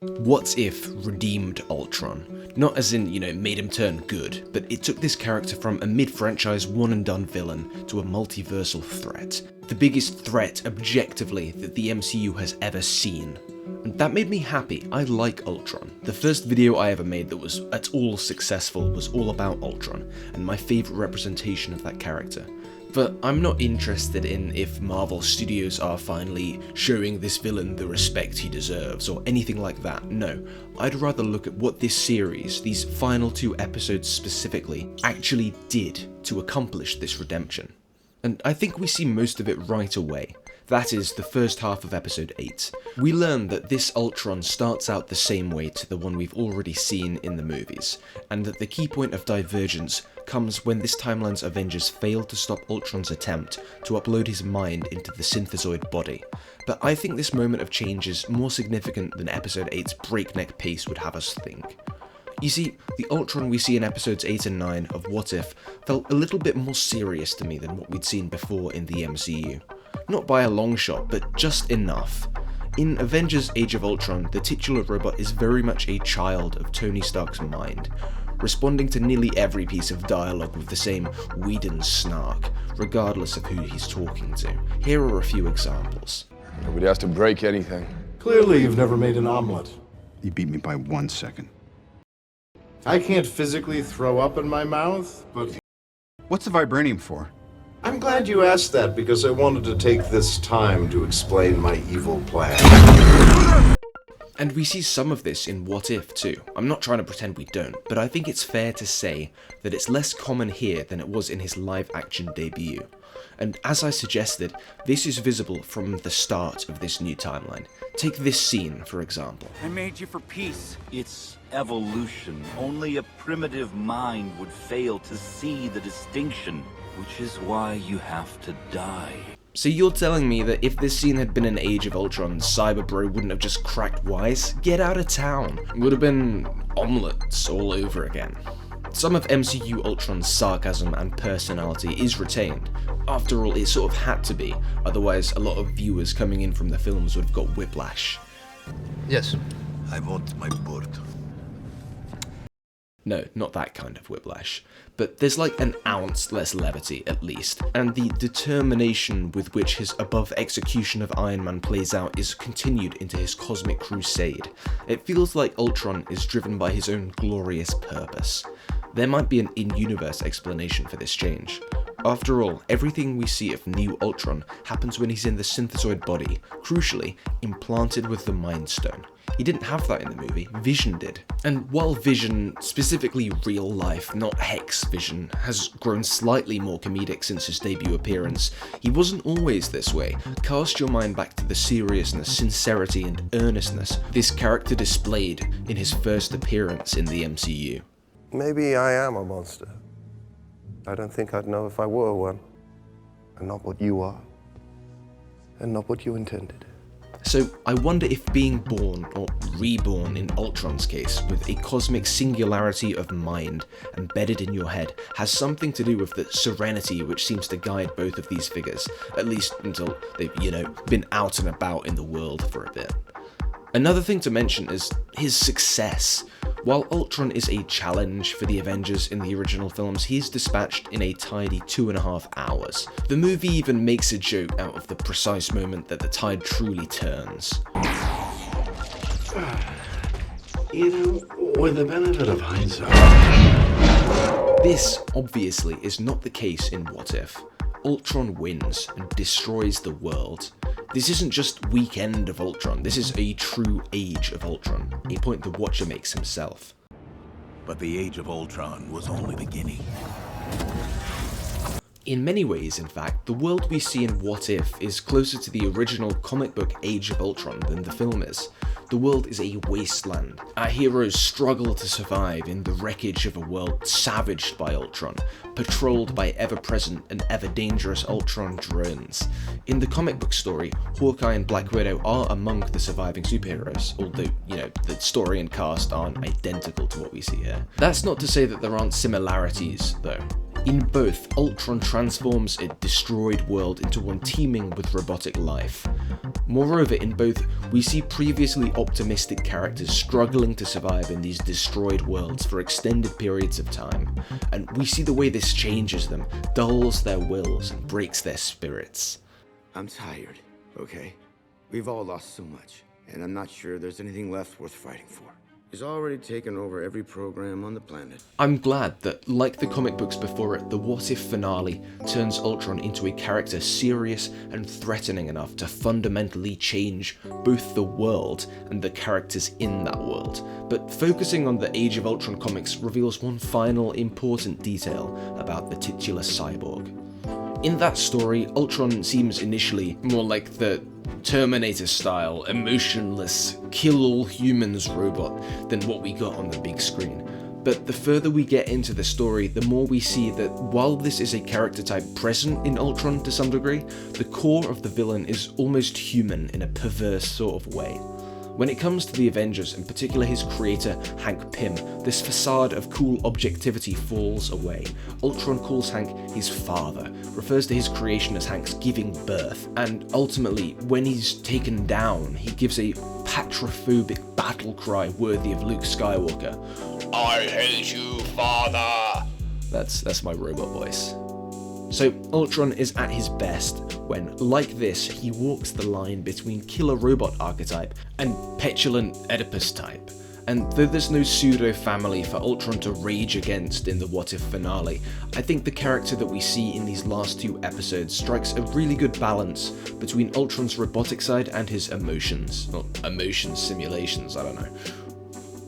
What If redeemed Ultron? Not as in, made him turn good, but it took this character from a mid-franchise one-and-done villain to a multiversal threat. The biggest threat, objectively, that the MCU has ever seen. And that made me happy. I like Ultron. The first video I ever made that was at all successful was all about Ultron, and my favourite representation of that character. But I'm not interested in if Marvel Studios are finally showing this villain the respect he deserves or anything like that. No, I'd rather look at what this series, these final 2 episodes specifically, actually did to accomplish this redemption. And I think we see most of it right away. That is, the first half of episode 8. We learn that this Ultron starts out the same way to the one we've already seen in the movies, and that the key point of divergence comes when this timeline's Avengers fail to stop Ultron's attempt to upload his mind into the synthezoid body. But I think this moment of change is more significant than episode 8's breakneck pace would have us think. You see, the Ultron we see in episodes 8 and 9 of What If felt a little bit more serious to me than what we'd seen before in the MCU. Not by a long shot, but just enough. In Avengers Age of Ultron, the titular robot is very much a child of Tony Stark's mind, responding to nearly every piece of dialogue with the same Whedon snark, regardless of who he's talking to. Here are a few examples. Nobody has to break anything. Clearly you've never made an omelet. You beat me by 1 second. I can't physically throw up in my mouth, but What's the vibranium for? I'm glad you asked that because I wanted to take this time to explain my evil plan. And we see some of this in What If too. I'm not trying to pretend we don't, but I think it's fair to say that it's less common here than it was in his live-action debut. And as I suggested, this is visible from the start of this new timeline. Take this scene, for example. I made you for peace. It's evolution. Only a primitive mind would fail to see the distinction, which is why you have to die. So you're telling me that if this scene had been in Age of Ultron, Cyberbro wouldn't have just cracked wise? Get out of town. It would have been omelets all over again. Some of MCU Ultron's sarcasm and personality is retained. After all, it sort of had to be, otherwise a lot of viewers coming in from the films would have got whiplash. Yes. I want my board. No, not that kind of whiplash. But there's like an ounce less levity, at least, and the determination with which his above execution of Iron Man plays out is continued into his cosmic crusade. It feels like Ultron is driven by his own glorious purpose. There might be an in-universe explanation for this change. After all, everything we see of New Ultron happens when he's in the synthezoid body, crucially, implanted with the Mind Stone. He didn't have that in the movie, Vision did. And while Vision, specifically real life, not Hex Vision, has grown slightly more comedic since his debut appearance, he wasn't always this way. Cast your mind back to the seriousness, sincerity, and earnestness this character displayed in his first appearance in the MCU. Maybe I am a monster. I don't think I'd know if I were one. And not what you are. And not what you intended. So I wonder if being born, or reborn in Ultron's case, with a cosmic singularity of mind embedded in your head, has something to do with the serenity which seems to guide both of these figures, at least until they've, been out and about in the world for a bit. Another thing to mention is his success. While Ultron is a challenge for the Avengers in the original films, he is dispatched in a tidy 2.5 hours. The movie even makes a joke out of the precise moment that the tide truly turns. With the benefit of hindsight. This, obviously, is not the case in What If. Ultron wins and destroys the world. This isn't just Weekend of Ultron, this is a true Age of Ultron, a point the Watcher makes himself. But the Age of Ultron was only beginning. In many ways, in fact, the world we see in What If is closer to the original comic book Age of Ultron than the film is. The world is a wasteland. Our heroes struggle to survive in the wreckage of a world savaged by Ultron, patrolled by ever-present and ever-dangerous Ultron drones. In the comic book story, Hawkeye and Black Widow are among the surviving superheroes, although, the story and cast aren't identical to what we see here. That's not to say that there aren't similarities, though. In both, Ultron transforms a destroyed world into one teeming with robotic life. Moreover, in both, we see previously optimistic characters struggling to survive in these destroyed worlds for extended periods of time, and we see the way this changes them, dulls their wills, and breaks their spirits. I'm tired, okay? We've all lost so much, and I'm not sure there's anything left worth fighting for. He's already taken over every program on the planet. I'm glad that, like the comic books before it, the What If finale turns Ultron into a character serious and threatening enough to fundamentally change both the world and the characters in that world. But focusing on the Age of Ultron comics reveals one final important detail about the titular cyborg. In that story, Ultron seems initially more like the Terminator-style, emotionless, kill-all-humans robot than what we got on the big screen. But the further we get into the story, the more we see that while this is a character type present in Ultron to some degree, the core of the villain is almost human in a perverse sort of way. When it comes to the Avengers, in particular his creator, Hank Pym, this facade of cool objectivity falls away. Ultron calls Hank his father, refers to his creation as Hank's giving birth, and ultimately, when he's taken down, he gives a patrophobic battle cry worthy of Luke Skywalker. I hate you, father! That's my robot voice. So Ultron is at his best when, like this, he walks the line between killer robot archetype and petulant Oedipus type. And though there's no pseudo-family for Ultron to rage against in the What If finale, I think the character that we see in these last two episodes strikes a really good balance between Ultron's robotic side and his emotions. Or emotion simulations, I don't know.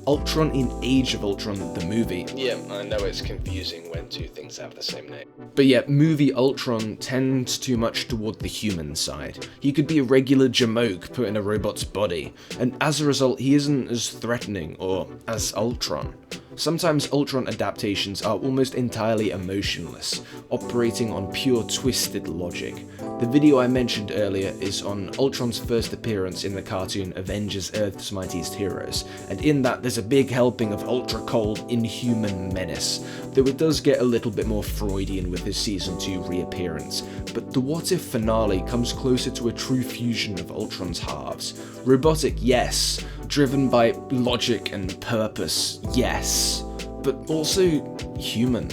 Ultron in Age of Ultron, the movie. Yeah, I know it's confusing when two things have the same name. But yeah, movie Ultron tends too much toward the human side. He could be a regular jamoke put in a robot's body, and as a result, he isn't as threatening or as Ultron. Sometimes Ultron adaptations are almost entirely emotionless, operating on pure twisted logic. The video I mentioned earlier is on Ultron's first appearance in the cartoon Avengers Earth's Mightiest Heroes, and in that there's a big helping of ultra-cold, inhuman menace, though it does get a little bit more Freudian with his Season 2 reappearance. But the What If finale comes closer to a true fusion of Ultron's halves. Robotic, yes. Driven by logic and purpose, yes. But also human.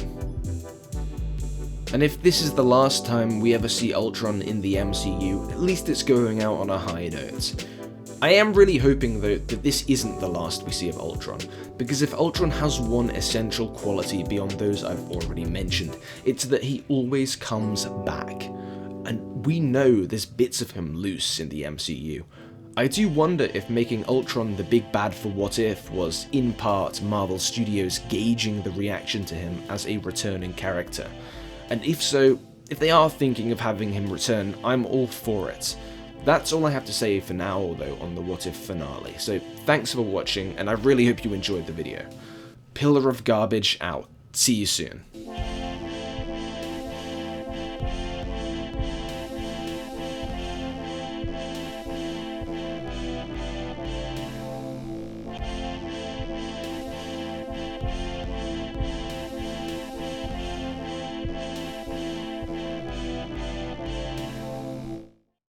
And if this is the last time we ever see Ultron in the MCU, at least it's going out on a high note. I am really hoping though that this isn't the last we see of Ultron, because if Ultron has one essential quality beyond those I've already mentioned, it's that he always comes back. And we know there's bits of him loose in the MCU. I do wonder if making Ultron the big bad for What If was, in part, Marvel Studios gauging the reaction to him as a returning character. And if so, if they are thinking of having him return, I'm all for it. That's all I have to say for now, though, on the What If finale, so thanks for watching, and I really hope you enjoyed the video. Pillar of Garbage out. See you soon.